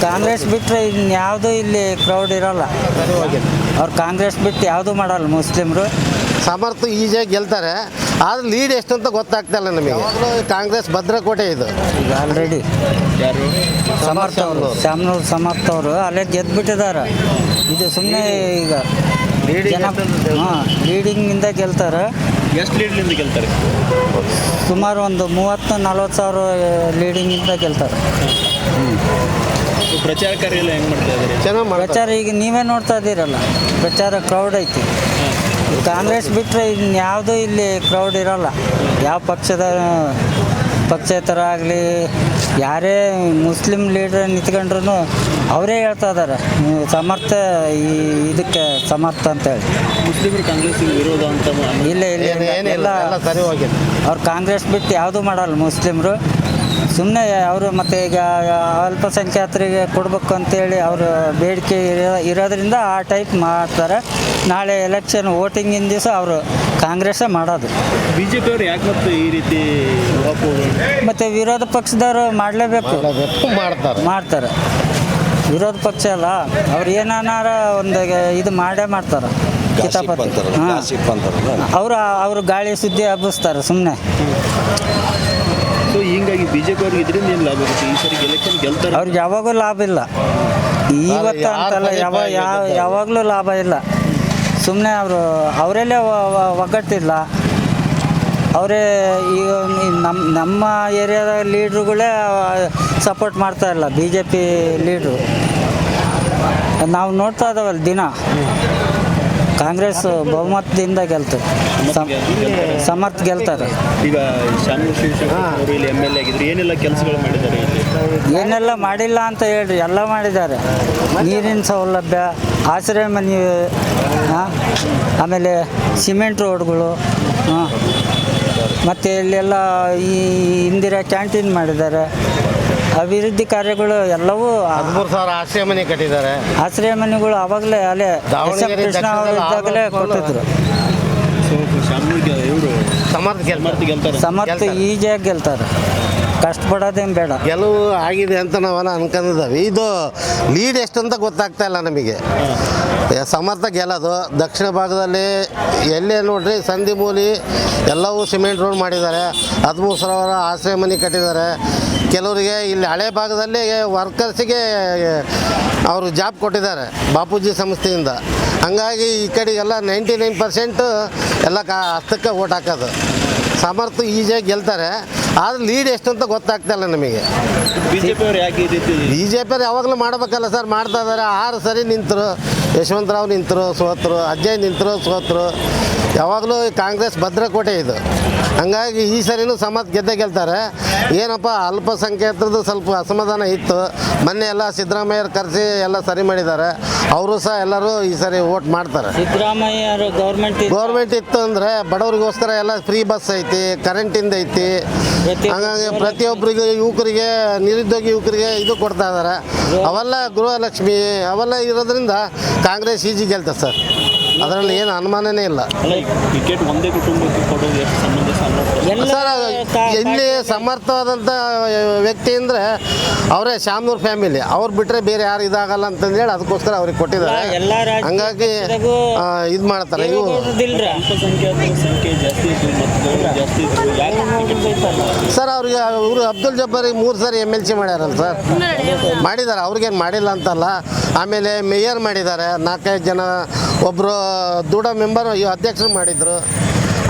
ಕಾಂಗ್ರೆಸ್ ಬಿಟ್ಟರೆ ಇನ್ಯಾವುದೂ ಇಲ್ಲಿ ಕ್ರೌಡ್ ಇರೋಲ್ಲ. ಅವ್ರು ಕಾಂಗ್ರೆಸ್ ಬಿಟ್ಟು ಯಾವುದೂ ಮಾಡಲ್ಲ ಮುಸ್ಲಿಮ್ರು. ಸಮರ್ಥ ಈಜಿಯಾಗಿ ಗೆಲ್ತಾರೆ, ಆದ್ರೆ ಲೀಡ್ ಎಷ್ಟು ಅಂತ ಗೊತ್ತಾಗ್ತಾಯಿಲ್ಲ ನಮಗೆ. ಕಾಂಗ್ರೆಸ್ ಭದ್ರಕೋಟೆ ಇದು. ಈಗ ಆಲ್ರೆಡಿ ಸಮರ್ಥ ಅವರು, ಶಾಮನೂರು ಸಮರ್ಥ ಅವರು ಅಲ್ಲೇ ಗೆದ್ದುಬಿಟ್ಟಿದ್ದಾರೆ. ಇದು ಸುಮ್ಮನೆ ಈಗ ಜನ ಲೀಡಿಂಗಿಂದ ಗೆಲ್ತಾರೆ. ಎಷ್ಟು ಲೀಡ್ಲಿಂದ ಗೆಲ್ತಾರೆ? ಸುಮಾರು ಒಂದು 30-40 ಸಾವಿರ ಲೀಡಿಂಗಿಂದ ಗೆಲ್ತಾರೆ. ಪ್ರಚಾರ ಕಾರ್ಯ ಎಲ್ಲ ಹೆಂಗೆ ಮಾಡ್ತಾ ಇದ್ದಾರೆ? ಚೆನ್ನಾಗಿ ಪ್ರಚಾರ ಈಗ ನೀವೇ ನೋಡ್ತಾ ಇದ್ದೀರಲ್ಲ, ಪ್ರಚಾರ ಕ್ರೌಡ್ ಐತಿ. ಕಾಂಗ್ರೆಸ್ ಬಿಟ್ಟರೆ ಇನ್ಯಾವುದೂ ಇಲ್ಲಿ ಕ್ರೌಡ್ ಇರೋಲ್ಲ. ಯಾವ ಪಕ್ಷೇತರ ಆಗಲಿ ಯಾರೇ ಮುಸ್ಲಿಂ ಲೀಡರ್ ನಿಂತ್ಕೊಂಡ್ರು ಅವರೇ ಹೇಳ್ತಾ ಇದ್ದಾರೆ ಸಮರ್ಥ ಇದಕ್ಕೆ ಸಮರ್ಥ ಅಂತೇಳಿ. ಮುಸ್ಲಿಮರು ಕಾಂಗ್ರೆಸ್ ವಿರೋಧ ಅಂತ ಇಲ್ಲ ಎಲ್ಲ ಸರಿ ಹೋಗಿದೆ. ಅವ್ರು ಕಾಂಗ್ರೆಸ್ ಬಿಟ್ಟು ಯಾವುದೂ ಮಾಡಲ್ಲ ಮುಸ್ಲಿಮ್ರು. ಸುಮ್ಮನೆ ಅವರು ಮತ್ತು ಈಗ ಅಲ್ಪಸಂಖ್ಯಾತರಿಗೆ ಕೊಡಬೇಕು ಅಂತೇಳಿ ಅವರು ಬೇಡಿಕೆ ಇರೋದ್ರಿಂದ ಆ ಟೈಪ್ ಮಾಡ್ತಾರೆ. ನಾಳೆ ಎಲೆಕ್ಷನ್ ವೋಟಿಂಗಿನ ದಿವಸ ಅವರು ಕಾಂಗ್ರೆಸ್ಸೇ ಮಾಡೋದು. BJP ಅವರು ಯಾಕೆ ಮತ್ತು ಈ ರೀತಿ ಮತ್ತು ವಿರೋಧ ಪಕ್ಷದವರು ಮಾಡಲೇಬೇಕು, ಮಾಡ್ತಾರೆ. ವಿರೋಧ ಪಕ್ಷ ಅಲ್ಲ, ಅವ್ರು ಏನಾರ ಒಂದು ಇದು ಮಾಡೇ ಮಾಡ್ತಾರೆ. ಕಿತಾಪತಿ ಅವರು ಗಾಳಿ ಸುದ್ದಿ ಹಬ್ಬಿಸ್ತಾರೆ ಸುಮ್ಮನೆ. ಸೊ ಹೀಗಾಗಿ BJP ಅವ್ರಿಗೆ ಇದರಿಂದ ಏನು ಲಾಭ ಆಗುತ್ತೆ? ಈ ಸರಿ ಎಲೆಕ್ಷನ್ ಗೆಲ್ತಾರೆ. ಅವ್ರಿಗೆ ಯಾವಾಗೂ ಲಾಭ ಇಲ್ಲ, ಇವತ್ತು ಅಂತಲ್ಲ, ಯಾವಾಗಲೂ ಲಾಭ ಇಲ್ಲ. ಸುಮ್ಮನೆ ಅವರಲ್ಲೇ ಒಗ್ಗಟ್ಟಿಲ್ಲ. ಅವರೇ ಈಗ ನಮ್ಮ ಏರಿಯಾದ ಲೀಡ್ರುಗಳೇ ಸಪೋರ್ಟ್ ಮಾಡ್ತಾ ಇಲ್ಲ BJP ಲೀಡ್ರು. ನಾವು ನೋಡ್ತಾ ಇದ್ದಾವಲ್ಲ ದಿನ, ಕಾಂಗ್ರೆಸ್ ಬಹುಮತದಿಂದ ಗೆಲ್ತದೆ. ಸಮರ್ಥ ಗೆಲ್ತಾರೆ. ಈಗ ಶಾಮನೂರು ಶಿವಶಂಕರ್ ಅವರು ಇಲ್ಲಿ MLA ಆಗಿದ್ರು, ಏನೆಲ್ಲ ಕೆಲಸಗಳು ಮಾಡಿದ್ದಾರೆ? ಏನೆಲ್ಲ ಮಾಡಿಲ್ಲ ಅಂತ ಹೇಳ್ರಿ, ಎಲ್ಲ ಮಾಡಿದ್ದಾರೆ. ನೀರಿನ ಸೌಲಭ್ಯ, ಆಶ್ರಯ ಮನೆ, ಆಮೇಲೆ ಸಿಮೆಂಟ್ ರೋಡ್ಗಳು, ಮತ್ತು ಇಲ್ಲೆಲ್ಲ ಈ ಇಂದಿರಾ ಕ್ಯಾಂಟೀನ್ ಮಾಡಿದ್ದಾರೆ. ಅಭಿವೃದ್ಧಿ ಕಾರ್ಯಗಳು ಎಲ್ಲವೂ 13,000 ಆಶ್ರಯ ಮನೆ ಕಟ್ಟಿದ್ದಾರೆ. ಆಶ್ರಯ ಮನೆಗಳು ಆವಾಗಲೇ ಅಲ್ಲೇ ಕೃಷ್ಣ ಅವರು ಇದ್ದಾಗಲೇ ಕೊಟ್ಟಿದ್ರು. ಸಮರ್ಥ ಈಜಿಯಾಗಿ ಗೆಲ್ತಾರೆ, ಕಷ್ಟಪಡೋದೇನು ಬೇಡ. ಗೆಲುವು ಆಗಿದೆ ಅಂತ ನಾವೆಲ್ಲ ಅನ್ಕೊಂಡಿದ್ದಾವೆ. ಇದು ಲೀಡ್ ಎಷ್ಟು ಅಂತ ಗೊತ್ತಾಗ್ತಾ ಇಲ್ಲ ನಮಗೆ. ಸಮರ್ಥ ಗೆಲ್ಲೋದು ದಕ್ಷಿಣ ಭಾಗದಲ್ಲಿ ಎಲ್ಲೇ ನೋಡ್ರಿ ಸಂಧಿ ಮೂಲಿ ಎಲ್ಲವೂ ಸಿಮೆಂಟ್ ರೋಡ್ ಮಾಡಿದ್ದಾರೆ. 13,000 ಆಶ್ರಯ ಮನೆ ಕಟ್ಟಿದ್ದಾರೆ. ಕೆಲವರಿಗೆ ಇಲ್ಲಿ ಹಳೆ ಭಾಗದಲ್ಲಿ ವರ್ಕರ್ಸಿಗೆ ಅವರು ಜಾಬ್ ಕೊಟ್ಟಿದ್ದಾರೆ ಬಾಪೂಜಿ ಸಂಸ್ಥೆಯಿಂದ. ಹಂಗಾಗಿ ಈ ಕಡೆಗೆಲ್ಲ 99% ಎಲ್ಲ ಹಸ್ತಕ್ಕೆ ಓಟ್ ಹಾಕೋದು. ಸಮರ್ಥ ಈಜಿಯಾಗಿ ಗೆಲ್ತಾರೆ, ಆದರೆ ಲೀಡ್ ಎಷ್ಟು ಅಂತ ಗೊತ್ತಾಗ್ತಾ ಇಲ್ಲ ನಮಗೆ. BJP ಅವ್ರು ಯಾವಾಗಲೂ ಮಾಡಬೇಕಲ್ಲ ಸರ್, ಮಾಡ್ತಾ ಇದ್ದಾರೆ. 6 ಸರಿ ನಿಂತರು, ಯಶವಂತರಾವ್ ನಿಂತರು ಸೋತರು, ಅಜಯ್ ನಿಂತರು ಸೋತರು. ಯಾವಾಗಲೂ ಕಾಂಗ್ರೆಸ್ ಭದ್ರಕೋಟೆ ಇದು. ಹಂಗಾಗಿ ಈ ಸರಿನೂ ಸಮರ್ಥ ಗೆದ್ದೇ ಗೆಲ್ತಾರೆ. ಏನಪ್ಪ ಅಲ್ಪಸಂಖ್ಯಾತರದ್ದು ಸ್ವಲ್ಪ ಅಸಮಾಧಾನ ಇತ್ತು. ಮೊನ್ನೆ ಎಲ್ಲ ಸಿದ್ದರಾಮಯ್ಯರು ಕರೆಸಿ ಎಲ್ಲ ಸರಿ ಮಾಡಿದ್ದಾರೆ. ಅವರು ಸಹ ಎಲ್ಲರೂ ಈ ಸರಿ ವೋಟ್ ಮಾಡ್ತಾರೆ. ಸಿದ್ದರಾಮಯ್ಯ ಗೌರ್ಮೆಂಟ್ ಇತ್ತು ಅಂದರೆ ಬಡವರಿಗೋಸ್ಕರ ಎಲ್ಲ ಫ್ರೀ ಬಸ್ ಐತಿ, ಕರೆಂಟಿಂದ ಐತಿ. ಹಾಗಾಗಿ ಪ್ರತಿಯೊಬ್ಬರಿಗೆ ಯುವಕರಿಗೆ, ನಿರುದ್ಯೋಗಿ ಯುವಕರಿಗೆ ಇದು ಕೊಡ್ತಾ ಇದ್ದಾರೆ. ಅವೆಲ್ಲ ಗೃಹಲಕ್ಷ್ಮಿ ಅವೆಲ್ಲ ಇರೋದ್ರಿಂದ ಕಾಂಗ್ರೆಸ್ ಈಜಿ ಗೆಲ್ತದೆ ಸರ್, ಅದರಲ್ಲಿ ಏನು ಅನುಮಾನನೇ ಇಲ್ಲ. ಟಿಕೆಟ್ ಒಂದೇ ಕುಟುಂಬಕ್ಕೆ ಕೊಡೋದು ಎಷ್ಟು ಸಂಬಂಧ? ಸರ್ ಇಲ್ಲಿ ಸಮರ್ಥವಾದಂಥ ವ್ಯಕ್ತಿ ಅಂದರೆ ಅವರೇ ಶಾಮನೂರು ಫ್ಯಾಮಿಲಿ. ಅವ್ರು ಬಿಟ್ಟರೆ ಬೇರೆ ಯಾರು ಇದಾಗಲ್ಲ ಅಂತಂದೇಳಿ ಅದಕ್ಕೋಸ್ಕರ ಅವ್ರಿಗೆ ಕೊಟ್ಟಿದ್ದಾರೆ. ಹಂಗಾಗಿ ಇದು ಮಾಡ್ತಾರೆ. ಇವು ಅಲ್ಪಸಂಖ್ಯಾತರ ಸಂಖ್ಯೆ ಜಾಸ್ತಿ ಸರ್ ಅವ್ರಿಗೆ ಇವರು ಅಬ್ದುಲ್ ಜಬ್ಬಾರಿಗೆ 3 ಸಾರಿ MLC ಮಾಡ್ಯಾರಲ್ಲ ಸರ್, ಮಾಡಿದ್ದಾರೆ. ಅವ್ರಿಗೇನು ಮಾಡಿಲ್ಲ ಅಂತಲ್ಲ. ಆಮೇಲೆ ಮೇಯರ್ ಮಾಡಿದ್ದಾರೆ 4-5 ಜನ. ಒಬ್ಬರು ದೂಡ ಮೆಂಬರ್ ಅಧ್ಯಕ್ಷರು ಮಾಡಿದರು.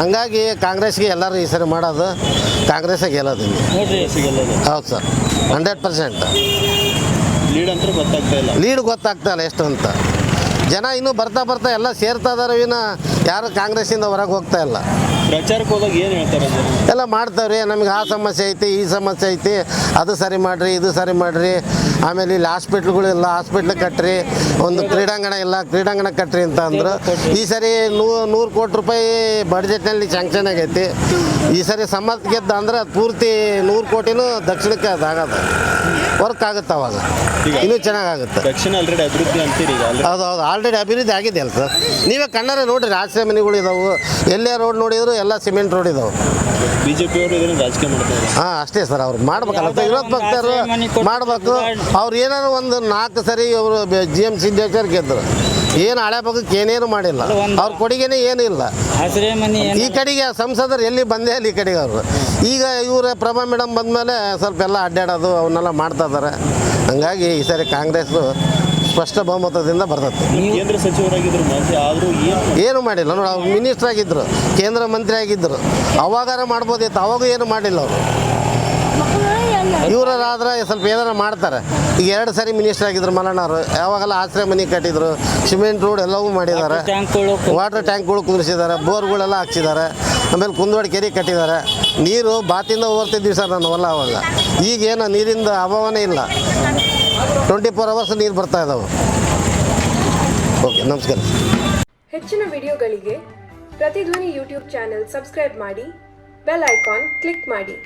ಹಂಗಾಗಿ ಕಾಂಗ್ರೆಸ್ಗೆ ಎಲ್ಲರೂ ಈ ಸರಿ ಮಾಡೋದು ಕಾಂಗ್ರೆಸ್ಸೇ ಗೆಲ್ಲೋದು. ಹೌದು ಸರ್, 100%. ಲೀಡ್ ಗೊತ್ತಾಗ್ತಾ ಇಲ್ಲ ಎಷ್ಟು ಅಂತ. ಜನ ಇನ್ನೂ ಬರ್ತಾ ಎಲ್ಲ ಸೇರ್ತಾ ಇದ್ದಾರೆ ವಿನ ಯಾರು ಕಾಂಗ್ರೆಸ್ಸಿಂದ ಹೊರಗೆ ಹೋಗ್ತಾ ಇಲ್ಲ. ಪ್ರಚಾರಕ್ಕೆ ಹೋದಾಗ ಏನು ಹೇಳ್ತಾರೆ? ಎಲ್ಲ ಮಾಡ್ತಾವ್ರಿ, ನಮಗೆ ಆ ಸಮಸ್ಯೆ ಐತಿ, ಈ ಸಮಸ್ಯೆ ಐತಿ, ಅದು ಸರಿ ಮಾಡಿರಿ, ಇದು ಸರಿ ಮಾಡಿರಿ. ಆಮೇಲೆ ಇಲ್ಲಿ ಹಾಸ್ಪಿಟ್ಲ್ಗಳಿಲ್ಲ, ಹಾಸ್ಪಿಟ್ಲ್ ಕಟ್ಟ್ರಿ. ಒಂದು ಕ್ರೀಡಾಂಗಣ ಇಲ್ಲ, ಕ್ರೀಡಾಂಗಣ ಕಟ್ಟ್ರಿ ಅಂತ ಅಂದರು. ಈ ಸರಿ 100 ಕೋಟಿ ರೂಪಾಯಿ ಬಡ್ಜೆಟ್ನಲ್ಲಿ ಸ್ಯಾಂಕ್ಷನ್ ಆಗೈತಿ. ಈ ಸರಿ ಸಮರ್ಥ ಗೆದ್ದ ಅಂದ್ರೆ ಪೂರ್ತಿ 100 ಕೋಟಿನೂ ದಕ್ಷಿಣಕ್ಕೆ ಅದಾಗದು ವರ್ಕ್ ಆಗುತ್ತೆ. ಅವಾಗ ಇನ್ನೂ ಚೆನ್ನಾಗಾಗುತ್ತೆ. ದಕ್ಷಿಣ ಆಲ್ರೆಡಿ ಅಭಿವೃದ್ಧಿ ಅಂತೀರಿ? ಹೌದು, ಆಲ್ರೆಡಿ ಅಭಿವೃದ್ಧಿ ಆಗಿದೆ ಅಲ್ಲ ಸರ್. ನೀವೇ ಕಣ್ಣಾರೆ ನೋಡಿರಿ, ಆಶ್ರಯ ಮನೆಗಳು ಇದಾವೆ. ಎಲ್ಲೇ ರೋಡ್ ನೋಡಿದ್ರು ಎಲ್ಲ ಸಿಮೆಂಟ್ ರೋಡ್ ಇದಾವೆ. ಬಿಜೆಪಿ ಅವರು ಇದನ್ನು ರಾಜಕೀಯ ಮಾಡ್ತಾರೆ. ಹಾಂ ಅಷ್ಟೇ ಸರ್, ಅವ್ರು ಮಾಡ್ಬೇಕಲ್ಲ, ವಿರೋಧ ಪಕ್ಷರು ಮಾಡಬೇಕು. ಅವ್ರು ಏನಾದ್ರು ಒಂದು 4 ಸರಿ ಅವರು GM ಸಿದ್ದೇಶ್ವರ್ ಗೆದ್ದರು, ಏನು ಹಳೆ ಭಾಗಕ್ಕೆ ಏನೇನು ಮಾಡಿಲ್ಲ, ಅವ್ರ ಕೊಡುಗೆನೇ ಏನೂ ಇಲ್ಲ. ಆಶ್ರಯ ಮನೆ ಈ ಕಡೆಗೆ ಸಂಸದರು ಎಲ್ಲಿ ಬಂದೇ ಇಲ್ಲ ಈ ಕಡೆಗೆ ಅವರು. ಈಗ ಇವರು ಪ್ರಭಾ ಮೇಡಮ್ ಬಂದಮೇಲೆ ಸ್ವಲ್ಪ ಎಲ್ಲ ಅಡ್ಡಾಡೋದು ಅವನ್ನೆಲ್ಲ ಮಾಡ್ತಾ ಇದ್ದಾರೆ. ಹಂಗಾಗಿ ಈ ಸರಿ ಕಾಂಗ್ರೆಸ್ಸು ಸ್ಪಷ್ಟ ಬಹುಮತದಿಂದ ಬರ್ತದೆ. ಕೇಂದ್ರ ಸಚಿವರಾಗಿದ್ದರು ಮಂತ್ರಿ ಆದರೂ ಏನು ಮಾಡಿಲ್ಲ ನೋಡಿ, ಅವ್ರು ಮಿನಿಸ್ಟರ್ ಆಗಿದ್ದರು, ಕೇಂದ್ರ ಮಂತ್ರಿ ಆಗಿದ್ದರು, ಅವಾಗಾರ ಮಾಡ್ಬೋದಿತ್ತು, ಅವಾಗೂ ಏನು ಮಾಡಿಲ್ಲ ಅವರು. ಇವರಾದ್ರೆ ಸ್ವಲ್ಪ ಏನಾರ ಮಾಡ್ತಾರೆ. ಈಗ 2 ಸರಿ ಮಿನಿಸ್ಟರ್ ಆಗಿದ್ರು ಮಲ್ಲಣ್ಣವರು, ಯಾವಾಗೆಲ್ಲ ಆಶ್ರಯ ಮನೆ ಕಟ್ಟಿದ್ರು, ಸಿಮೆಂಟ್ ರೋಡ್ ಎಲ್ಲವೂ ಮಾಡಿದ್ದಾರೆ, ವಾಟರ್ ಟ್ಯಾಂಕ್ಗಳು ಕುದಿಸಿದ್ದಾರೆ, ಬೋರ್ಗಳೆಲ್ಲ ಹಾಕ್ಸಿದ್ದಾರೆ, ಆಮೇಲೆ ಕುಂದವಾಡ ಕೆರೆ ಕಟ್ಟಿದ್ದಾರೆ. ನೀರು ಬಾತಿಂದ ಓರ್ತಿದ್ವಿ ಸರ್ ನಾನು ಹೊಲ ಅವಾಗ. ಈಗೇನು ನೀರಿಂದ ಅಭಾವನೇ ಇಲ್ಲ, 24 ಅವರ್ಸ್ ನೀರು ಬರ್ತಾ ಇದ್ದಾವೆ. ಓಕೆ, ನಮಸ್ಕಾರ. ಹೆಚ್ಚಿನ ವಿಡಿಯೋಗಳಿಗೆ ಪ್ರತಿಧ್ವನಿ ಯೂಟ್ಯೂಬ್ ಚಾನೆಲ್ ಸಬ್ಸ್ಕ್ರೈಬ್ ಮಾಡಿ, ಬೆಲ್ ಐಕಾನ್ ಕ್ಲಿಕ್ ಮಾಡಿ.